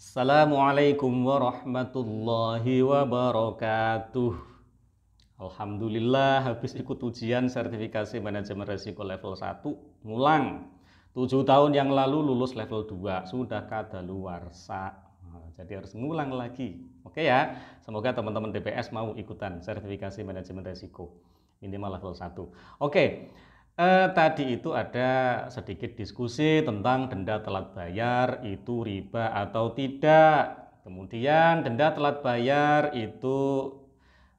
Assalamualaikum warahmatullahi wabarakatuh. Alhamdulillah habis ikut ujian sertifikasi manajemen risiko level 1 ngulang. 7 tahun yang lalu lulus level 2, sudah kadaluwarsa. Jadi harus ngulang lagi. Oke ya, semoga teman-teman DPS mau ikutan sertifikasi manajemen risiko minimal level 1. Oke. Tadi itu ada sedikit diskusi tentang denda telat bayar itu riba atau tidak. Kemudian denda telat bayar itu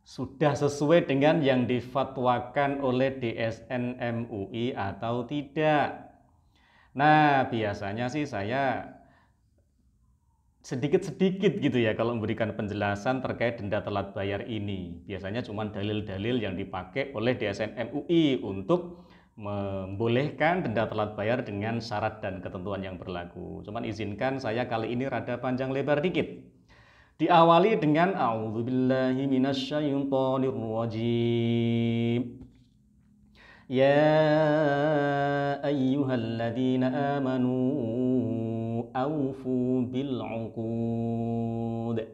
sudah sesuai dengan yang difatwakan oleh DSN MUI atau tidak. Nah, biasanya sih saya sedikit-sedikit gitu ya kalau memberikan penjelasan terkait denda telat bayar ini. Biasanya cuma dalil-dalil yang dipakai oleh DSN MUI untuk membolehkan denda telat bayar dengan syarat dan ketentuan yang berlaku. Cuman izinkan saya kali ini rada panjang lebar dikit. Diawali dengan a'udzubillahi minasyaitonirrajim. Ya ayyuhalladzina amanu aufu bil uqud.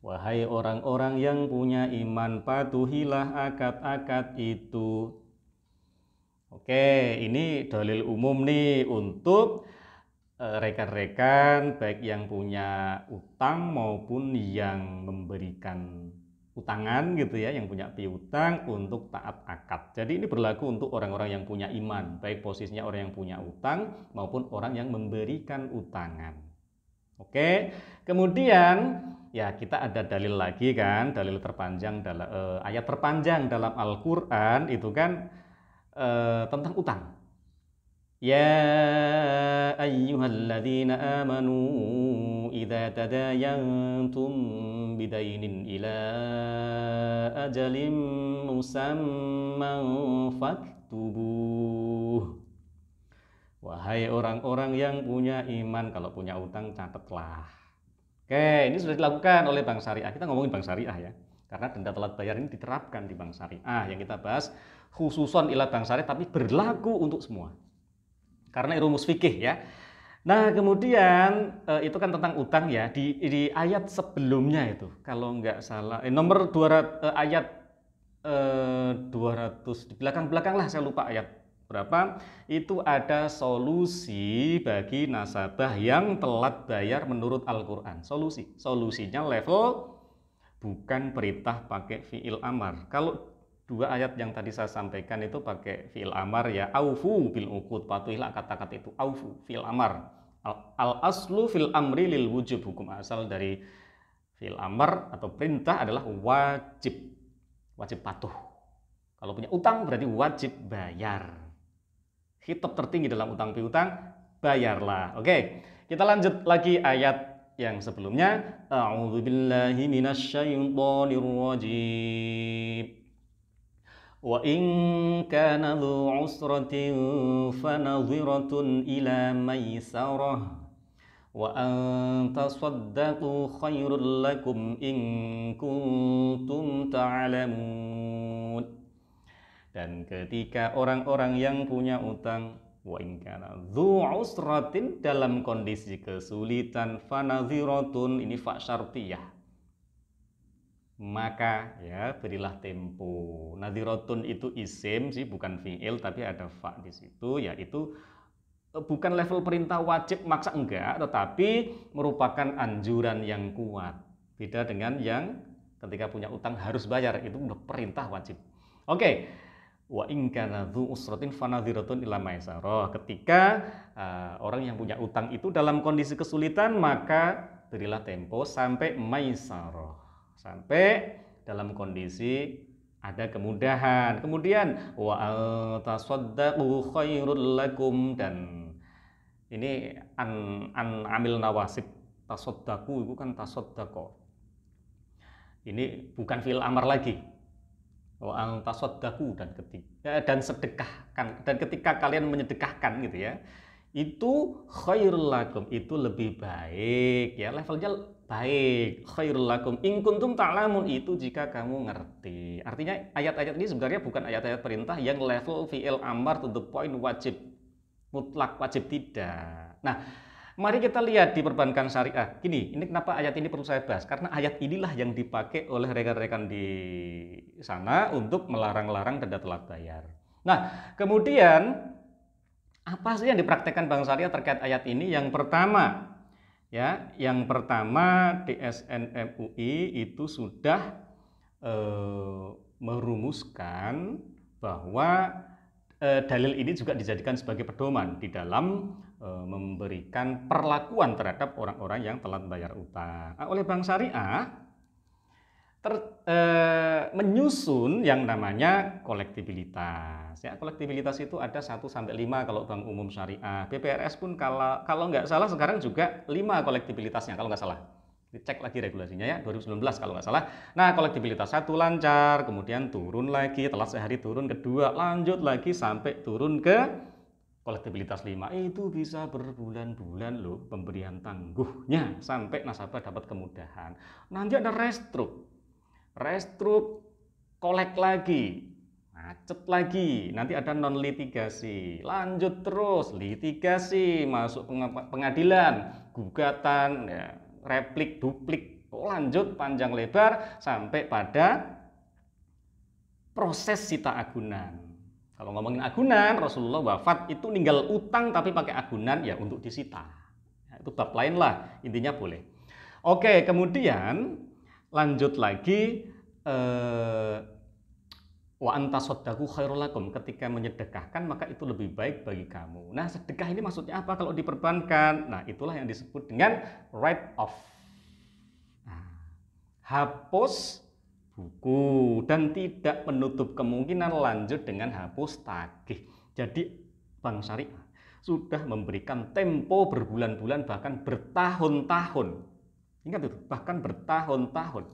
Wahai orang-orang yang punya iman, patuhilah akad-akad itu. Oke, ini dalil umum nih untuk rekan-rekan baik yang punya utang maupun yang memberikan utangan gitu ya, yang punya piutang untuk taat akad. Jadi ini berlaku untuk orang-orang yang punya iman, baik posisinya orang yang punya utang maupun orang yang memberikan utangan. Oke, kemudian ya kita ada dalil lagi kan, dalil terpanjang dalam ayat terpanjang dalam Al-Qur'an itu kan tentang utang. Ya ayyuhalladzina amanu idza tadayantum bidainin ila ajalin musamman faktubuh. Wahai orang-orang yang punya iman, kalau punya utang catatlah. Oke, ini sudah dilakukan oleh Bank Syariah. Kita ngomongin Bank Syariah ya. Karena denda telat bayar ini diterapkan di Bank Syariah yang kita bahas khususon ila Bank Syariah tapi berlaku untuk semua. Karena rumus fikih ya. Nah, kemudian itu kan tentang utang ya di ayat sebelumnya itu. Kalau nggak salah nomor 200 ayat 200 di belakang-belakang lah, saya lupa ayat berapa, itu ada solusi bagi nasabah yang telat bayar menurut Al-Qur'an. Solusinya level bukan perintah pakai fi'il amar. Kalau dua ayat yang tadi saya sampaikan itu pakai fi'il amar ya, aufu bil uqud, patuhilah kata-kata itu, aufu fi'il amar. Al aslu fil amri lil wujub, hukum asal dari fi'il amar atau perintah adalah wajib patuh. Kalau punya utang berarti wajib bayar. Khitab tertinggi dalam utang piutang, bayarlah. Oke, kita lanjut lagi ayat yang sebelumnya. A'udzubillahi minasyaitonirrajim. Wa in kana dzu usratin fanadhiratun ila maisarah wa an tasaddaqu khairul lakum in kuntum ta'lamun. Dan ketika orang-orang yang punya utang, wa in kana dzu usratin, dalam kondisi kesulitan, fanadhiratun, ini fa syartiyah, maka ya berilah tempo. Nadhiratun itu isim sih, bukan fi'il, tapi ada fa di situ, yaitu bukan level perintah wajib maksa enggak, tetapi merupakan anjuran yang kuat. Beda dengan yang ketika punya utang harus bayar, itu udah perintah wajib. Oke. Wa in kana dzu usratin fanadhiratun ila maisarah. Ketika orang yang punya utang itu dalam kondisi kesulitan, maka berilah tempo sampai maisarah, sampai dalam kondisi ada kemudahan. Kemudian wa tasaddaqu khairul lakum, dan ini an amil nawasib, tasaddaqu itu kan tasaddaqo. Ini bukan fi'il amar lagi. Wa an tasaddaqu, dan sedekahkan, dan ketika kalian menyedekahkan gitu ya, itu khairul lakum, itu lebih baik ya, levelnya baik. Khairul lakum in kuntum ta'lamun, itu jika kamu ngerti. Artinya ayat-ayat ini sebenarnya bukan ayat-ayat perintah yang level fi'il amar to the point wajib mutlak, wajib tidak. Nah, Mari kita lihat di perbankan syariah. Gini, ini kenapa ayat ini perlu saya bahas? Karena ayat inilah yang dipakai oleh rekan-rekan di sana untuk melarang-larang denda telat bayar. Nah, kemudian apa sih yang dipraktekkan Bank Syariah terkait ayat ini? Yang pertama, DSN MUI itu sudah merumuskan bahwa dalil ini juga dijadikan sebagai pedoman di dalam memberikan perlakuan terhadap orang-orang yang telat bayar utang. Nah, oleh Bank Syariah menyusun yang namanya kolektibilitas. Ya, kolektibilitas itu ada 1 sampai 5 kalau Bank Umum Syariah. BPRS pun kalau nggak salah sekarang juga 5 kolektibilitasnya kalau nggak salah. Dicek lagi regulasinya ya, 2019 kalau nggak salah. Nah, kolektibilitas 1 lancar, kemudian turun lagi, telat sehari turun, kedua lanjut lagi sampai turun ke kolektibilitas 5. Itu bisa berbulan-bulan loh pemberian tangguhnya sampai nasabah dapat kemudahan. Nanti ada restruk, kolek lagi, macet lagi, nanti ada non litigasi, lanjut terus litigasi, masuk pengadilan, gugatan, ya, replik, duplik, lanjut panjang lebar sampai pada proses sita agunan. Kalau ngomongin agunan, Rasulullah wafat itu ninggal utang tapi pakai agunan ya untuk disita. Ya, itu bab lain lah, intinya boleh. Oke, kemudian lanjut lagi wa antasaddaqu khairul lakum, ketika menyedekahkan maka itu lebih baik bagi kamu. Nah, sedekah ini maksudnya apa kalau diperbankan? Nah, itulah yang disebut dengan write off. Nah, hapus buku dan tidak menutup kemungkinan lanjut dengan hapus tagih. Jadi Bank Syariah sudah memberikan tempo berbulan-bulan bahkan bertahun-tahun. Ingat itu, bahkan bertahun-tahun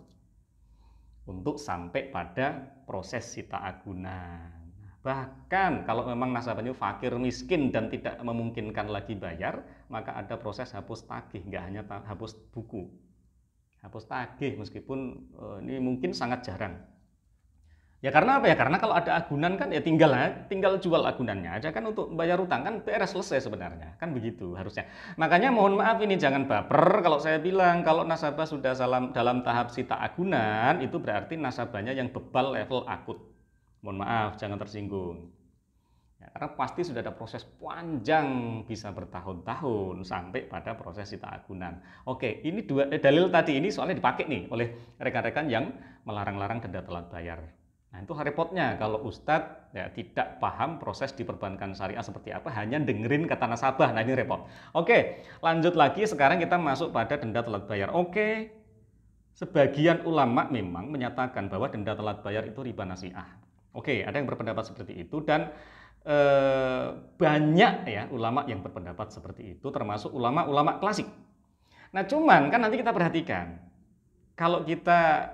untuk sampai pada proses sita agunan. Bahkan kalau memang nasabahnya fakir miskin dan tidak memungkinkan lagi bayar, maka ada proses hapus tagih, nggak hanya hapus buku. Hapus tagih meskipun ini mungkin sangat jarang. Ya karena apa ya? Karena kalau ada agunan kan ya tinggal jual agunannya aja kan untuk bayar utang kan beres selesai sebenarnya. Kan begitu harusnya. Makanya mohon maaf ini jangan baper kalau saya bilang kalau nasabah sudah dalam tahap sita agunan itu berarti nasabahnya yang bebal level akut. Mohon maaf jangan tersinggung. Ya, karena pasti sudah ada proses panjang bisa bertahun-tahun sampai pada proses sita agunan. Oke, ini dalil tadi ini soalnya dipakai nih oleh rekan-rekan yang melarang-larang denda telat bayar. Nah, itu repotnya kalau Ustadz ya, tidak paham proses di perbankan syariah seperti apa, hanya dengerin kata nasabah. Nah, ini repot. Oke, lanjut lagi sekarang kita masuk pada denda telat bayar. Oke, sebagian ulama memang menyatakan bahwa denda telat bayar itu riba nasi'ah. Oke, ada yang berpendapat seperti itu dan banyak ya ulama yang berpendapat seperti itu, termasuk ulama-ulama klasik. Nah, cuman kan nanti kita perhatikan kalau kita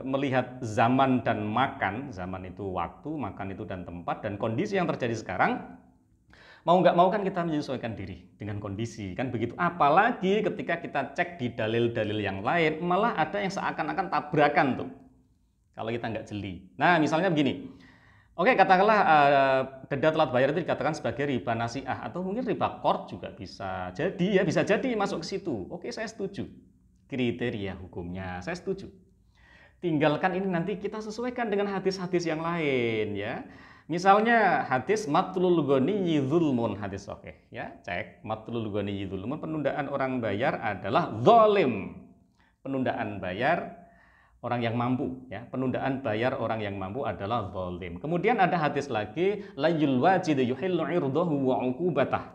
melihat zaman dan makan, zaman itu waktu, makan itu dan tempat, dan kondisi yang terjadi sekarang, mau nggak mau kan kita menyesuaikan diri dengan kondisi, kan begitu. Apalagi ketika kita cek di dalil-dalil yang lain, malah ada yang seakan-akan tabrakan tuh, kalau kita nggak jeli. Nah, misalnya begini. Oke, katakanlah denda telat bayar itu dikatakan sebagai riba nasi'ah atau mungkin riba qard juga bisa jadi ya, bisa jadi masuk ke situ. Oke, saya setuju. Kriteria hukumnya saya setuju. Tinggalkan ini nanti kita sesuaikan dengan hadis-hadis yang lain ya. Misalnya hadis matlul ghaniyyi dzulmun, hadis oke ya. Cek matlul ghaniyyi dzulmun, penundaan orang bayar adalah zalim. Penundaan bayar orang yang mampu ya, penundaan bayar orang yang mampu adalah zalim. Kemudian ada hadis lagi layul wajid yuhillu irdahu wa uqubatah.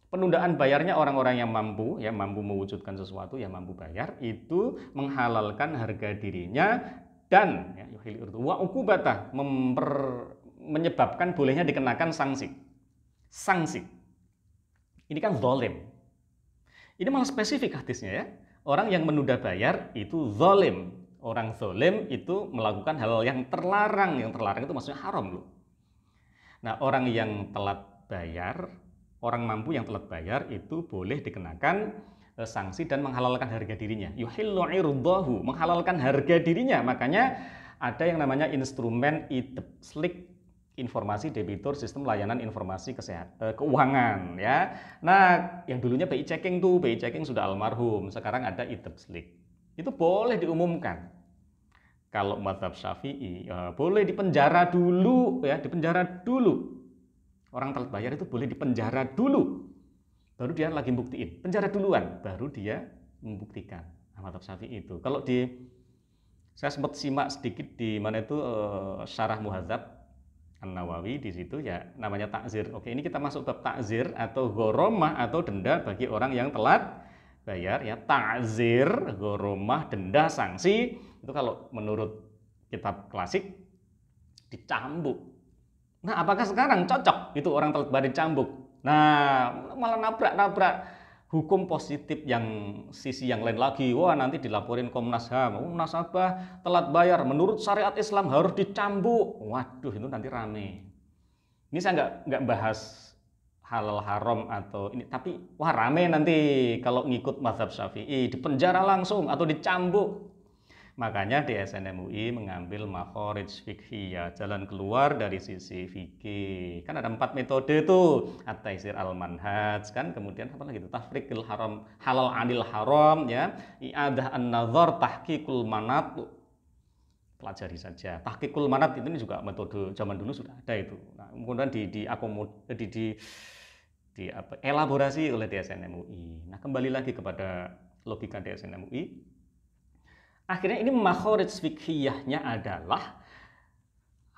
Penundaan bayarnya orang-orang yang mampu ya, mampu mewujudkan sesuatu, yang mampu bayar itu menghalalkan harga dirinya dan ya, yuhillu irdahu wa uqubatah, menyebabkan bolehnya dikenakan sanksi. Sanksi. Ini kan zalim. Ini malah spesifik hadisnya ya. Orang yang menunda bayar itu zalim. Orang zalim itu melakukan hal yang terlarang. Yang terlarang itu maksudnya haram loh. Nah, orang yang telat bayar, orang mampu yang telat bayar itu boleh dikenakan sanksi dan menghalalkan harga dirinya. Yuhillu irdahu, menghalalkan harga dirinya. Makanya ada yang namanya instrumen idep slik informasi debitur sistem layanan informasi keuangan ya. Nah, yang dulunya BI Checking tuh, BI Checking sudah almarhum, sekarang ada e-Debslik. Itu boleh diumumkan. Kalau mazhab Syafi'i ya boleh dipenjara dulu ya, dipenjara dulu. Orang telat bayar itu boleh dipenjara dulu. Baru dia lagi buktiin, penjara duluan, baru dia membuktikan. Nah, mazhab Syafi'i itu. Kalau saya sempat simak sedikit di mana itu Syarah Muhadzab An-Nawawi, di situ ya namanya takzir. Oke, ini kita masuk bab takzir atau ghoromah atau denda bagi orang yang telat bayar ya. Takzir, ghoromah, denda, sanksi itu kalau menurut kitab klasik dicambuk. Nah, apakah sekarang cocok itu orang telat bayar dicambuk? Nah, malah nabrak-nabrak hukum positif yang sisi yang lain lagi. Wah, nanti dilaporin Komnas HAM. Oh, nasabah telat bayar menurut syariat Islam harus dicambuk. Waduh, itu nanti rame. Ini saya nggak bahas halal haram atau ini, tapi wah rame nanti kalau ngikut mazhab Syafi'i dipenjara langsung atau dicambuk. Makanya di SNMUI mengambil makhrij fiqhiyah, jalan keluar dari sisi fikih. Kan ada 4 metode tuh, at-taisir al-manhaj, kan kemudian apa lagi itu? Tafriqil haram, halal anil haram ya, i'adah an-nazar, tahqiqul manat. Pelajari saja. Tahqiqul manat ini juga metode zaman dulu sudah ada itu. Nah, kemudian elaborasi oleh DSN MUI. Nah, kembali lagi kepada logika DSN MUI. Akhirnya ini makhrij fiqhiyahnya adalah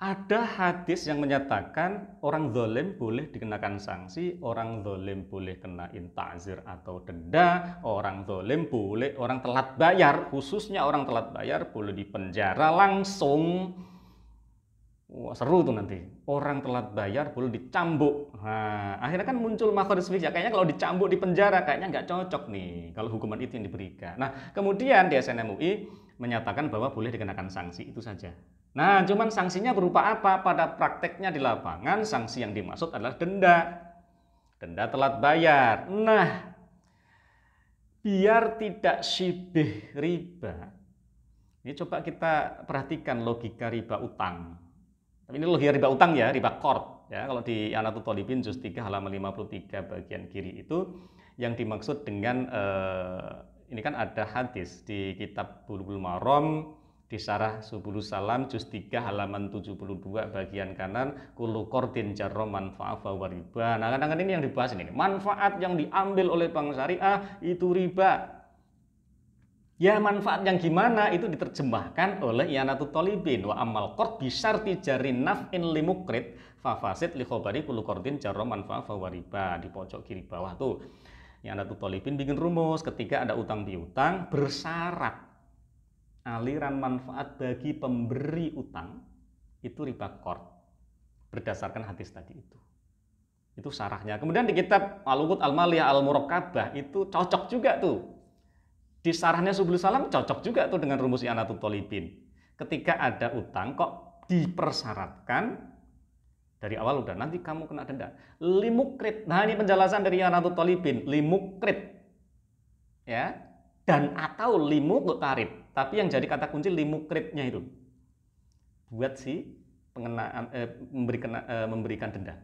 ada hadis yang menyatakan orang zalim boleh dikenakan sanksi, orang zalim boleh kenain ta'zir atau denda, orang zalim boleh, orang telat bayar, khususnya orang telat bayar boleh dipenjara langsung. Wah, seru tuh nanti. Orang telat bayar boleh dicambuk. Nah, akhirnya kan muncul makhrij fiqhiyah. Kayaknya kalau dicambuk di penjara kayaknya nggak cocok nih kalau hukuman itu yang diberikan. Nah, kemudian DSN MUI menyatakan bahwa boleh dikenakan sanksi, itu saja. Nah, cuman sanksinya berupa apa? Pada prakteknya di lapangan, sanksi yang dimaksud adalah denda. Denda telat bayar. Nah, biar tidak syibih riba, ini coba kita perhatikan logika riba utang. Tapi ini logika riba utang ya, riba qard. Ya, kalau di I'anatul Thalibin juz 3 halaman 53 bagian kiri itu yang dimaksud dengan ini kan ada hadis di kitab Bulughul Maram di Syarah Subulus Salam juz 3 halaman 72 bagian kanan, kullu qardin jarra manfa'a fa riba. Nah, kadang-kadang ini yang dibahas ini. Manfaat yang diambil oleh bank syariah itu riba. Ya, manfaat yang gimana itu diterjemahkan oleh I'anatul Thalibin. Wa amal qard bi syarti jarin naf'in li muqrid fa fasid li khabari kullu qardin jarra manfa'a fa riba. Di pojok kiri bawah tuh. I'anatul Thalibin bikin rumus ketika ada utang piutang bersyarat aliran manfaat bagi pemberi utang itu riba qard berdasarkan hadis tadi itu. Itu syarahnya. Kemudian di kitab Al-Uqud Al-Maliyah Al-Murakkabah itu cocok juga tuh. Di syarahnya Subulus Salam cocok juga tuh dengan rumus I'anatul Thalibin. Ketika ada utang kok dipersyaratkan dari awal udah nanti kamu kena denda. Limukrit. Nah, ini penjelasan dari I'anatul Thalibin. Limukrit. Ya. Dan atau limuqtarid. Tapi yang jadi kata kunci limukritnya itu. Buat si pengenaan memberikan denda.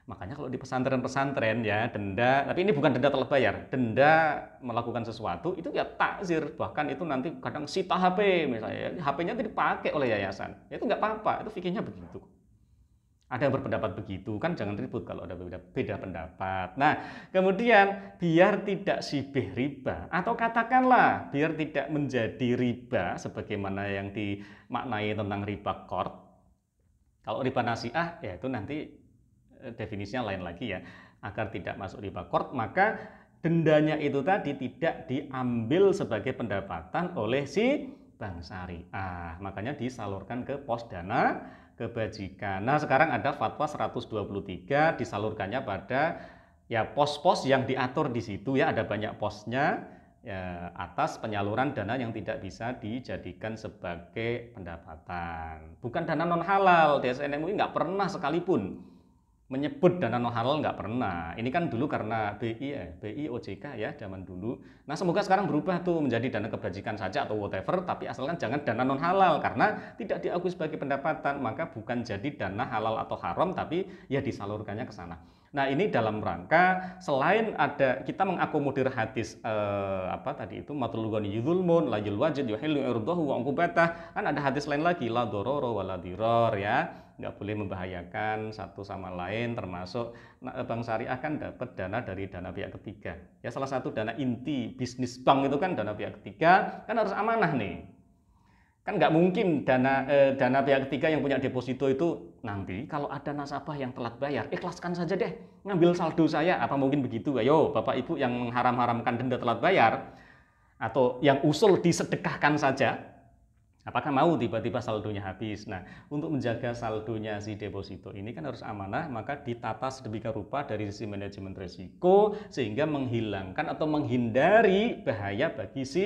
Makanya kalau di pesantren-pesantren ya denda, tapi ini bukan denda telat bayar, denda melakukan sesuatu itu ya takzir, bahkan itu nanti kadang sita HP misalnya, HP-nya itu dipakai oleh yayasan, itu nggak apa-apa, itu fikihnya begitu. Ada yang berpendapat begitu, kan jangan ribut kalau ada beda pendapat. Nah, kemudian biar tidak sibih riba, atau katakanlah biar tidak menjadi riba, sebagaimana yang dimaknai tentang riba qard. Kalau riba nasi'ah, ya itu nanti definisinya lain lagi ya. Agar tidak masuk riba qard, maka dendanya itu tadi tidak diambil sebagai pendapatan oleh si bank syariah. Makanya disalurkan ke pos dana kebajikan. Nah, sekarang ada fatwa 123 disalurkannya pada ya pos-pos yang diatur di situ ya, ada banyak posnya ya, atas penyaluran dana yang tidak bisa dijadikan sebagai pendapatan. Bukan dana non halal, DSN MUI nggak pernah sekalipun menyebut dana non halal nggak pernah. Ini kan dulu karena BI OJK ya zaman dulu. Nah semoga sekarang berubah tuh menjadi dana kebajikan saja atau whatever, tapi asalkan jangan dana non halal karena tidak diakui sebagai pendapatan, maka bukan jadi dana halal atau haram, tapi ya disalurkannya ke sana. Nah ini dalam rangka selain ada kita mengakomodir hadis apa tadi itu matul ghani yuzulmun la wajid yuhillu irdahu wa uqubatah, kan ada hadis lain lagi la dororo wala diror ya, nggak boleh membahayakan satu sama lain, termasuk bank syariah kan dapat dana dari dana pihak ketiga ya, salah satu dana inti bisnis bank itu kan dana pihak ketiga, kan harus amanah nih. Kan nggak mungkin dana pihak ketiga yang punya deposito itu nanti kalau ada nasabah yang telat bayar, ikhlaskan saja deh, ngambil saldo saya, apa mungkin begitu? Ayo Bapak Ibu yang mengharam-haramkan denda telat bayar atau yang usul disedekahkan saja, apakah mau tiba-tiba saldonya habis? Nah, untuk menjaga saldonya si deposito ini kan harus amanah, maka ditata sedemikian rupa dari sisi manajemen risiko sehingga menghilangkan atau menghindari bahaya bagi si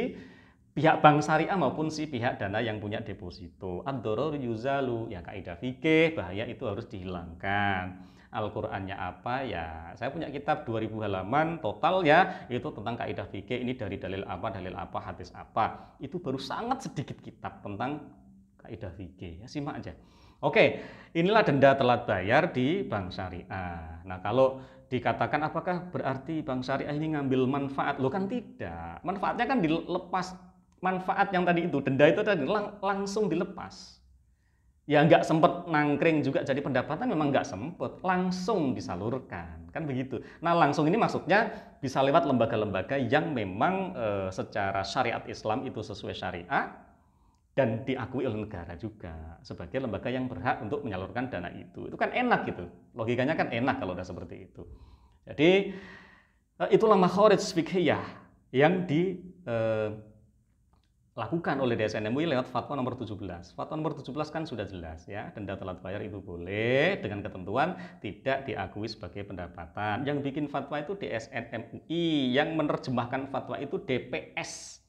pihak bank syariah maupun si pihak dana yang punya deposito. Ad-doror yuzalu, ya kaidah fikih, bahaya itu harus dihilangkan. Al-Qur'annya apa ya? Saya punya kitab 2000 halaman total ya, itu tentang kaidah fikih, ini dari dalil apa, hadis apa. Itu baru sangat sedikit kitab tentang kaidah fikih. Ya, simak aja. Oke, inilah denda telat bayar di bank syariah. Nah, kalau dikatakan apakah berarti bank syariah ini ngambil manfaat? Loh kan tidak. Manfaatnya kan dilepas. Manfaat yang tadi itu, denda itu tadi langsung dilepas. Ya nggak sempet nangkring juga jadi pendapatan, memang nggak sempet, langsung disalurkan, kan begitu. Nah langsung ini maksudnya bisa lewat lembaga-lembaga yang memang secara syariat Islam itu sesuai syariah dan diakui oleh negara juga sebagai lembaga yang berhak untuk menyalurkan dana itu. Itu kan enak gitu, logikanya kan enak kalau udah seperti itu. Jadi itulah makharij fiqhiyah yang lakukan oleh DSN MUI lewat fatwa nomor 17. Fatwa nomor 17 kan sudah jelas ya, denda telat bayar itu boleh dengan ketentuan tidak diakui sebagai pendapatan. Yang bikin fatwa itu DSN MUI, yang menerjemahkan fatwa itu DPS.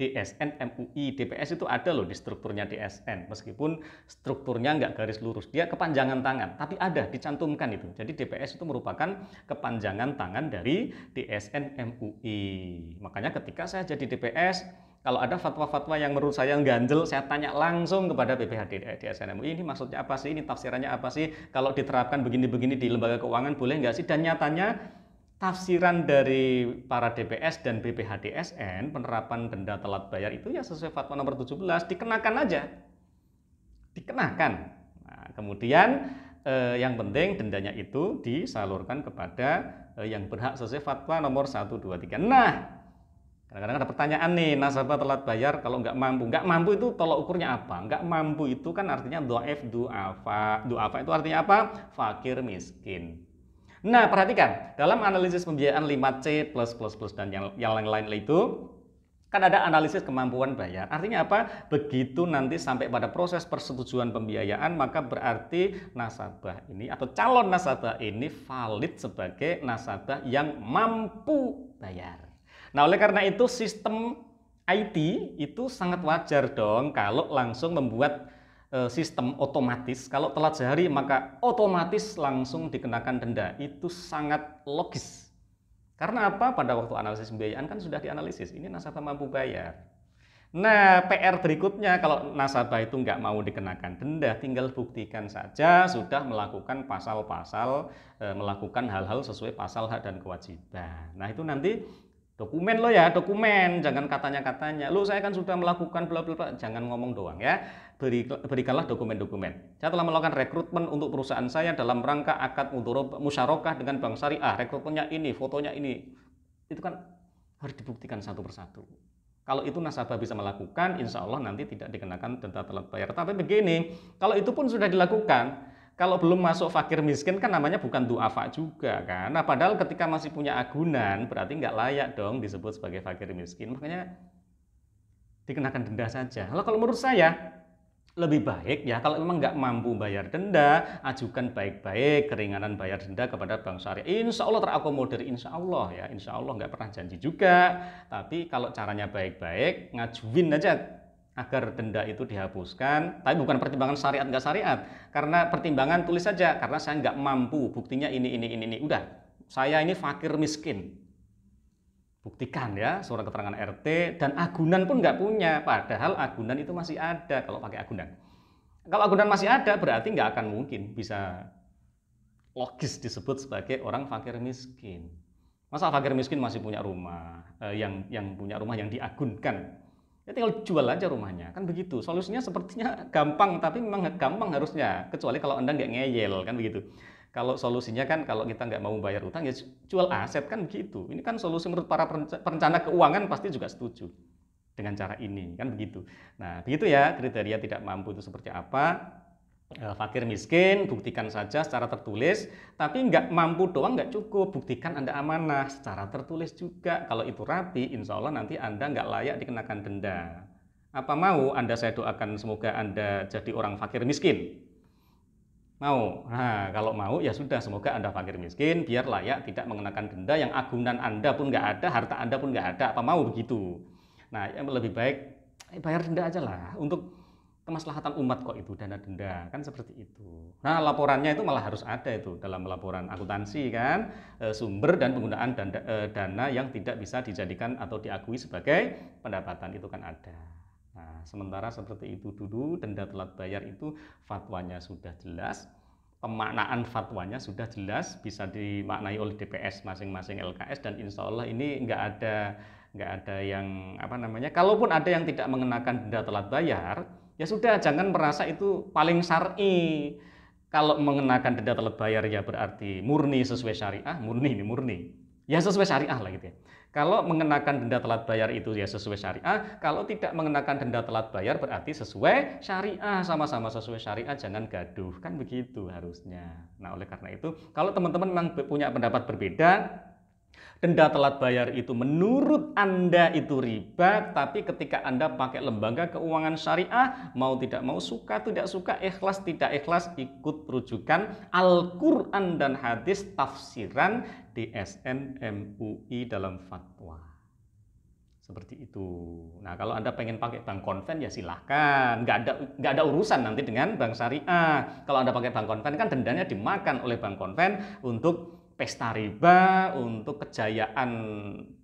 DSN MUI, DPS itu ada loh di strukturnya DSN, meskipun strukturnya nggak garis lurus, dia kepanjangan tangan, tapi ada, dicantumkan itu. Jadi DPS itu merupakan kepanjangan tangan dari DSN MUI. Makanya ketika saya jadi DPS, kalau ada fatwa-fatwa yang menurut saya ganjel, saya tanya langsung kepada BPH DSN MUI, ini maksudnya apa sih, ini tafsirannya apa sih, kalau diterapkan begini-begini di lembaga keuangan boleh nggak sih? Dan nyatanya tafsiran dari para DPS dan BPH DSN penerapan denda telat bayar itu ya sesuai fatwa nomor 17, dikenakan aja. Dikenakan. Nah, kemudian yang penting dendanya itu disalurkan kepada yang berhak sesuai fatwa nomor 1, 2, 3. Nah, kadang-kadang ada pertanyaan nih, nasabah telat bayar kalau nggak mampu itu tolak ukurnya apa? Nggak mampu itu kan artinya dhaif, du'afa. Du'afa itu artinya apa? Fakir, miskin. Nah, perhatikan, dalam analisis pembiayaan 5C++ dan yang lain-lain itu, kan ada analisis kemampuan bayar. Artinya apa? Begitu nanti sampai pada proses persetujuan pembiayaan, maka berarti nasabah ini atau calon nasabah ini valid sebagai nasabah yang mampu bayar. Nah, oleh karena itu sistem IT itu sangat wajar dong kalau langsung membuat sistem otomatis, kalau telat sehari maka otomatis langsung dikenakan denda. Itu sangat logis. Karena apa? Pada waktu analisis pembiayaan kan sudah dianalisis, ini nasabah mampu bayar. Nah, PR berikutnya kalau nasabah itu nggak mau dikenakan denda, tinggal buktikan saja sudah melakukan pasal-pasal, melakukan hal-hal sesuai pasal hak dan kewajiban. Nah, itu nanti dokumen lo ya, dokumen, jangan katanya-katanya. Lo saya kan sudah melakukan bla bla bla, jangan ngomong doang ya. Berikanlah dokumen-dokumen. Saya telah melakukan rekrutmen untuk perusahaan saya dalam rangka akad musyarakah dengan bank syariah. Rekrutmennya ini, fotonya ini. Itu kan harus dibuktikan satu persatu. Kalau itu nasabah bisa melakukan, insya Allah nanti tidak dikenakan denda telat bayar. Tapi begini, kalau itu pun sudah dilakukan, kalau belum masuk fakir miskin kan namanya bukan du'afa juga kan. Nah padahal ketika masih punya agunan berarti nggak layak dong disebut sebagai fakir miskin. Makanya dikenakan denda saja. Kalau menurut saya lebih baik ya kalau memang nggak mampu bayar denda, ajukan baik-baik keringanan bayar denda kepada bank syariah. Insya Allah terakomodir, insya Allah ya. Insya Allah nggak pernah janji juga. Tapi kalau caranya baik-baik, ngajuin aja agar denda itu dihapuskan, tapi bukan pertimbangan syariat nggak syariat, karena pertimbangan tulis saja, karena saya nggak mampu, buktinya ini, udah, saya ini fakir miskin, buktikan ya, surat keterangan RT, dan agunan pun nggak punya, padahal agunan itu masih ada kalau pakai agunan. Kalau agunan masih ada, berarti nggak akan mungkin bisa logis disebut sebagai orang fakir miskin. Masa fakir miskin masih punya rumah, yang punya rumah yang diagunkan, ya tinggal jual aja rumahnya, kan begitu. Solusinya sepertinya gampang, tapi memang gampang harusnya, kecuali kalau Anda nggak ngeyel, kan begitu. Kalau solusinya kan kalau kita nggak mau bayar utang ya jual aset, kan begitu. Ini kan solusi menurut para perencana keuangan pasti juga setuju dengan cara ini, kan begitu. Nah begitu ya kriteria tidak mampu itu seperti apa. Fakir miskin, buktikan saja secara tertulis, tapi nggak mampu doang nggak cukup, buktikan Anda amanah secara tertulis juga. Kalau itu rapi, insya Allah nanti Anda nggak layak dikenakan denda. Apa mau Anda saya doakan semoga Anda jadi orang fakir miskin? Mau? Nah, kalau mau ya sudah, semoga Anda fakir miskin, biar layak tidak mengenakan denda yang agunan Anda pun nggak ada, harta Anda pun nggak ada. Apa mau begitu? Nah, yang lebih baik bayar denda aja lah, untuk kemaslahatan umat kok itu dana-denda, kan seperti itu. Nah laporannya itu malah harus ada itu dalam laporan akuntansi kan, sumber dan penggunaan dana yang tidak bisa dijadikan atau diakui sebagai pendapatan itu kan ada. Nah sementara seperti itu dulu, denda telat bayar itu fatwanya sudah jelas, pemaknaan fatwanya sudah jelas, bisa dimaknai oleh DPS masing-masing LKS, dan insya Allah ini nggak ada yang apa namanya, kalaupun ada yang tidak mengenakan denda telat bayar, ya sudah, jangan merasa itu paling syar'i. Kalau mengenakan denda telat bayar ya berarti murni sesuai syariah, murni. Ya sesuai syariah lah gitu ya. Kalau mengenakan denda telat bayar itu ya sesuai syariah, kalau tidak mengenakan denda telat bayar berarti sesuai syariah, sama-sama sesuai syariah, jangan gaduh, kan begitu harusnya. Nah oleh karena itu, kalau teman-teman memang punya pendapat berbeda, denda telat bayar itu menurut Anda itu riba, tapi ketika Anda pakai lembaga keuangan syariah, mau tidak mau, suka tidak suka, ikhlas tidak ikhlas, ikut rujukan Al-Quran dan hadis tafsiran DSN MUI dalam fatwa. Seperti itu. Nah kalau Anda pengen pakai bank konven ya silahkan, nggak ada urusan nanti dengan bank syariah. Kalau Anda pakai bank konven kan dendanya dimakan oleh bank konven untuk pesta riba, untuk kejayaan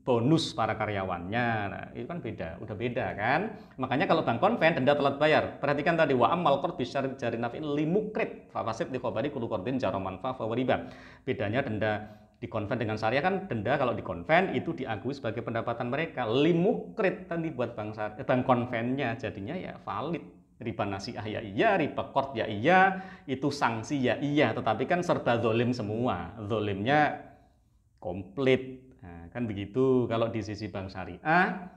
bonus para karyawannya. Nah, itu kan beda, udah beda kan. Makanya kalau bank konven denda telat bayar, perhatikan tadi wa ammal qard bi syarti jari naf'in limukrid fa fasid li khabari kullu qardin jara manfa fa riba. Bedanya denda di konven dengan syariah kan, denda kalau di konven itu diakui sebagai pendapatan mereka, limukrid tadi buat bank konvennya, jadinya ya valid. Riba nasiah ya iya, riba qard ya iya, itu sanksi ya iya, tetapi kan serba zolim semua, zolimnya komplit. Nah, kan begitu. Kalau di sisi bank syariah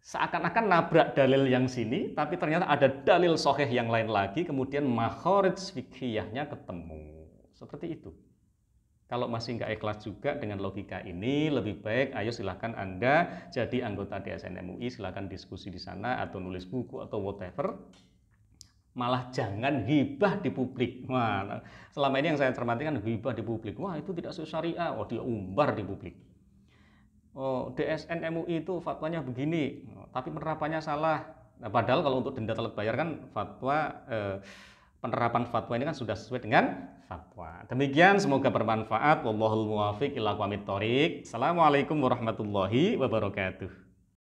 seakan-akan nabrak dalil yang sini, tapi ternyata ada dalil sahih yang lain lagi, kemudian makharij fiqhiyahnya ketemu. Seperti itu. Kalau masih nggak ikhlas juga dengan logika ini, lebih baik ayo silahkan Anda jadi anggota DSN MUI, silahkan diskusi di sana atau nulis buku atau whatever. Malah jangan hibah di publik. Wah, selama ini yang saya cermati kan hibah di publik. Wah itu tidak sesuai syariah, oh dia umbar di publik. Oh DSN MUI itu fatwanya begini, tapi penerapannya salah. Nah, padahal kalau untuk denda telat bayar kan fatwa penerapan fatwa ini kan sudah sesuai dengan fatwa. Demikian, semoga bermanfaat. Wallahul muwaffiq ila aqwamit thoriq. Assalamualaikum warahmatullahi wabarakatuh.